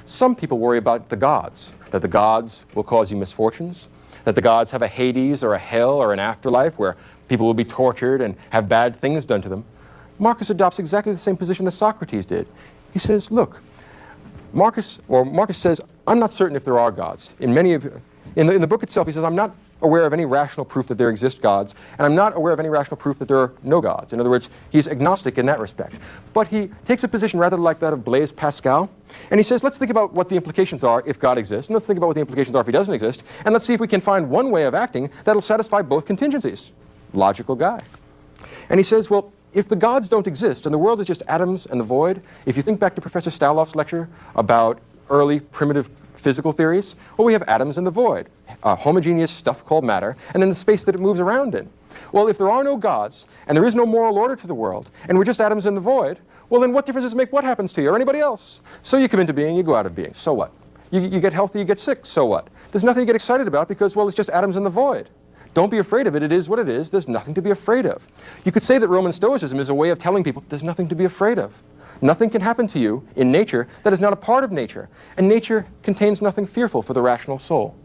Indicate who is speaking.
Speaker 1: Some people worry about the gods, that the gods will cause you misfortunes, that the gods have a Hades or a hell or an afterlife where people will be tortured and have bad things done to them. Marcus adopts exactly the same position that Socrates did. He says, look, Marcus says, I'm not certain if there are gods. In the book itself, he says, I'm not aware of any rational proof that there exist gods, and I'm not aware of any rational proof that there are no gods. In other words, he's agnostic in that respect. But he takes a position rather like that of Blaise Pascal, and he says, let's think about what the implications are if God exists, and let's think about what the implications are if he doesn't exist, and let's see if we can find one way of acting that'll satisfy both contingencies. Logical guy. And he says, well, if the gods don't exist and the world is just atoms and the void, if you think back to Professor Staloff's lecture about early primitive physical theories, well, we have atoms and the void, homogeneous stuff called matter, and then the space that it moves around in. Well, if there are no gods and there is no moral order to the world and we're just atoms in the void, well, then what difference does it make what happens to you or anybody else? So you come into being, you go out of being. So what? You get healthy, you get sick. So what? There's nothing to get excited about because, well, it's just atoms in the void. Don't be afraid of it. It is what it is. There's nothing to be afraid of. You could say that Roman Stoicism is a way of telling people there's nothing to be afraid of. Nothing can happen to you in nature that is not a part of nature. And nature contains nothing fearful for the rational soul.